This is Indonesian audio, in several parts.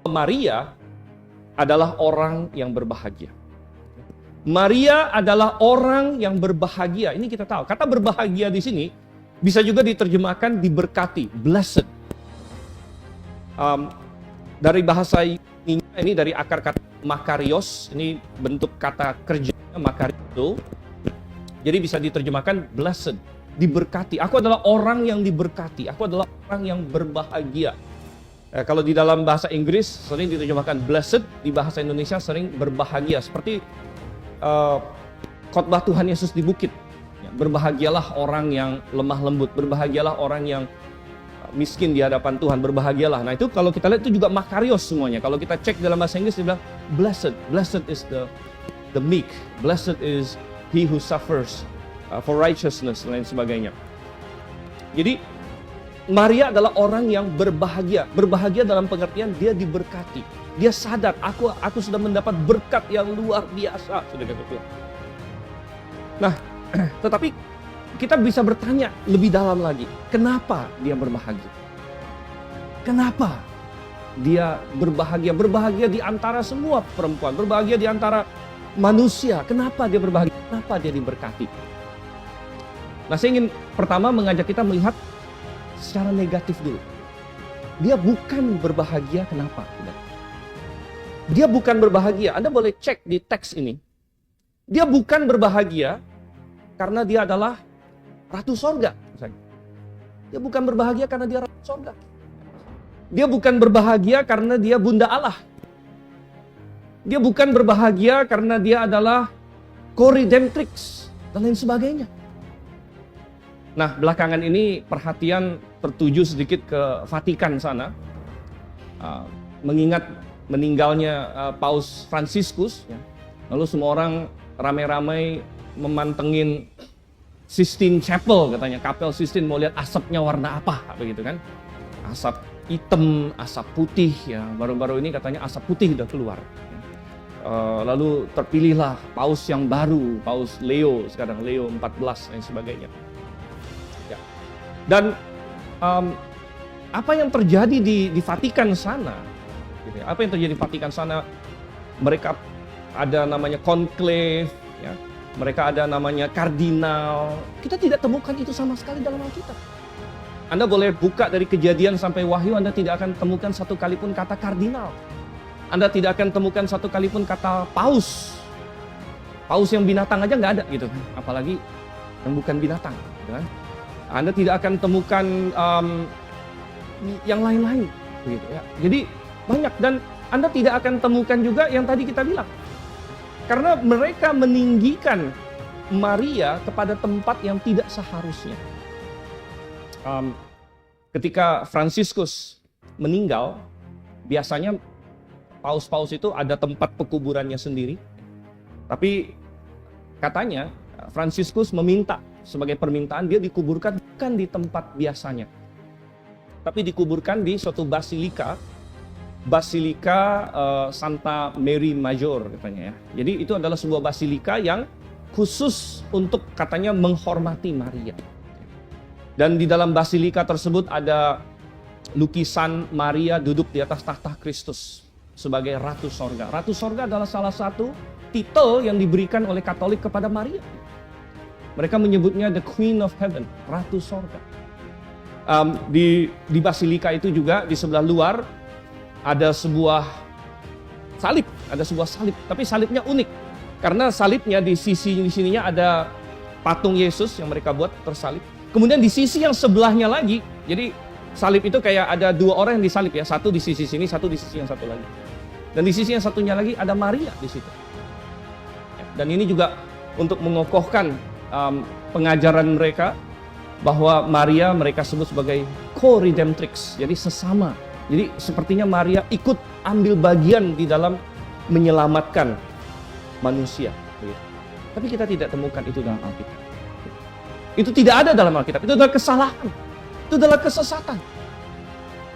Maria adalah orang yang berbahagia. Maria adalah orang yang berbahagia. Ini kita tahu. Kata berbahagia di sini bisa juga diterjemahkan diberkati, blessed. Dari bahasa ini dari akar kata makarios, ini bentuk kata kerjanya makario. Jadi bisa diterjemahkan blessed, diberkati. Aku adalah orang yang diberkati. Aku adalah orang yang berbahagia. Kalau di dalam bahasa Inggris sering diterjemahkan blessed, di bahasa Indonesia sering berbahagia. Seperti khotbah Tuhan Yesus di bukit. Berbahagialah orang yang lemah lembut, berbahagialah orang yang miskin di hadapan Tuhan, berbahagialah. Nah itu kalau kita lihat itu juga makarios semuanya. Kalau kita cek dalam bahasa Inggris dia bilang blessed is the meek, blessed is he who suffers for righteousness dan lain sebagainya. Jadi Maria adalah orang yang berbahagia. Berbahagia dalam pengertian dia diberkati. Dia sadar, aku sudah mendapat berkat yang luar biasa. Sudah kata Tuhan. Nah, tetapi kita bisa bertanya lebih dalam lagi. Kenapa dia berbahagia? Kenapa dia berbahagia? Berbahagia di antara semua perempuan. Berbahagia di antara manusia. Kenapa dia berbahagia? Kenapa dia diberkati? Nah, saya ingin pertama mengajak kita melihat secara negatif dulu. Dia bukan berbahagia kenapa? Dia bukan berbahagia. Anda boleh cek di teks ini. Dia bukan berbahagia karena dia adalah Ratu Sorga. Dia bukan berbahagia karena dia Ratu Sorga. Dia bukan berbahagia karena dia Bunda Allah. Dia bukan berbahagia karena dia adalah co-redemptrix dan lain sebagainya. Nah, belakangan ini perhatian tertuju sedikit ke Vatikan sana. Mengingat meninggalnya Paus Fransiskus. Lalu semua orang ramai-ramai memantengin Sistine Chapel katanya. Kapel Sistine mau lihat asapnya warna apa begitu kan. Asap hitam, asap putih ya. Baru-baru ini katanya asap putih udah keluar. Lalu terpilihlah Paus yang baru, Paus Leo, sekarang Leo 14 dan sebagainya. Ya. Dan apa yang terjadi di Vatikan sana? Gitu ya. Apa yang terjadi di Vatikan sana? Mereka ada namanya konklave, ya. Mereka ada namanya kardinal. Kita tidak temukan itu sama sekali dalam Alkitab. Anda boleh buka dari Kejadian sampai Wahyu, Anda tidak akan temukan satu kali pun kata kardinal. Anda tidak akan temukan satu kali pun kata paus. Paus yang binatang aja nggak ada gitu, apalagi yang bukan binatang. Gitu kan? Anda tidak akan temukan yang lain-lain, begitu ya. Jadi banyak, dan Anda tidak akan temukan juga yang tadi kita bilang. Karena mereka meninggikan Maria kepada tempat yang tidak seharusnya. Ketika Fransiskus meninggal, biasanya paus-paus itu ada tempat pekuburannya sendiri. Tapi katanya Fransiskus meminta, sebagai permintaan dia dikuburkan bukan di tempat biasanya, tapi dikuburkan di suatu basilika Santa Mary Major katanya ya. Jadi itu adalah sebuah basilika yang khusus untuk katanya menghormati Maria. Dan di dalam basilika tersebut ada lukisan Maria duduk di atas tahta Kristus sebagai Ratu Sorga. Ratu Sorga adalah salah satu titel yang diberikan oleh Katolik kepada Maria. Mereka menyebutnya the Queen of Heaven, Ratu Sorga. Di basilika itu juga di sebelah luar ada sebuah salib, tapi salibnya unik. Karena salibnya di sininya ada patung Yesus yang mereka buat tersalib. Kemudian di sisi yang sebelahnya lagi, jadi salib itu kayak ada dua orang yang disalib ya, satu di sisi sini, satu di sisi yang satu lagi. Dan di sisi yang satunya lagi ada Maria di situ. Dan ini juga untuk mengokohkan pengajaran mereka bahwa Maria mereka sebut sebagai co-redemptrix, jadi sesama. Jadi sepertinya Maria ikut ambil bagian di dalam menyelamatkan manusia. Tapi kita tidak temukan itu dalam Alkitab. Itu tidak ada dalam Alkitab. Itu adalah kesalahan. Itu adalah kesesatan.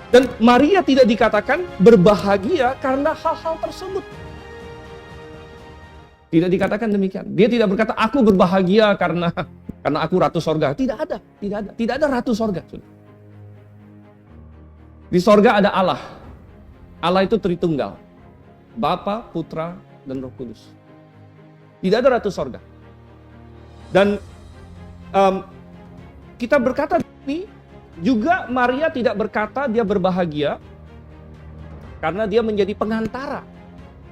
Dan Maria tidak dikatakan berbahagia karena hal-hal tersebut. Tidak dikatakan demikian. Dia tidak berkata aku berbahagia karena aku Ratu Sorga. Tidak ada Ratu Sorga. Di sorga ada Allah. Allah itu Tritunggal. Bapa, Putra, dan Roh Kudus. Tidak ada ratu sorga. Dan kita berkata ini juga Maria tidak berkata dia berbahagia karena dia menjadi pengantara.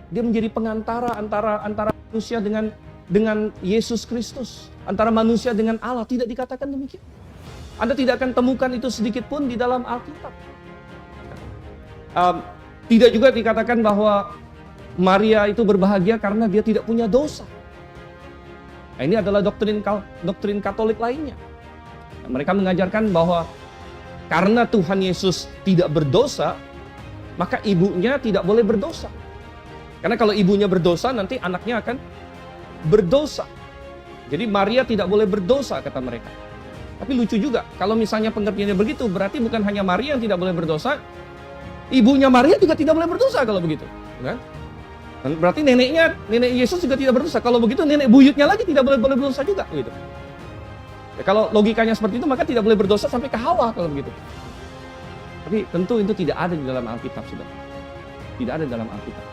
Dia menjadi pengantara antara manusia dengan Yesus Kristus, antara manusia dengan Allah. Tidak dikatakan demikian. Anda tidak akan temukan itu sedikit pun di dalam Alkitab. Tidak juga dikatakan bahwa Maria itu berbahagia karena dia tidak punya dosa. Nah, ini adalah doktrin Katolik lainnya. Mereka mengajarkan bahwa karena Tuhan Yesus tidak berdosa, maka ibunya tidak boleh berdosa. Karena kalau ibunya berdosa, nanti anaknya akan berdosa. Jadi Maria tidak boleh berdosa, kata mereka. Tapi lucu juga, kalau misalnya pengertiannya begitu, berarti bukan hanya Maria yang tidak boleh berdosa, ibunya Maria juga tidak boleh berdosa kalau begitu. Kan? Dan berarti nenek Yesus juga tidak berdosa. Kalau begitu nenek buyutnya lagi tidak boleh berdosa juga. Gitu. Ya, kalau logikanya seperti itu, maka tidak boleh berdosa sampai ke Hawa kalau begitu. Tapi tentu itu tidak ada di dalam Alkitab, saudara. Tidak ada dalam Alkitab.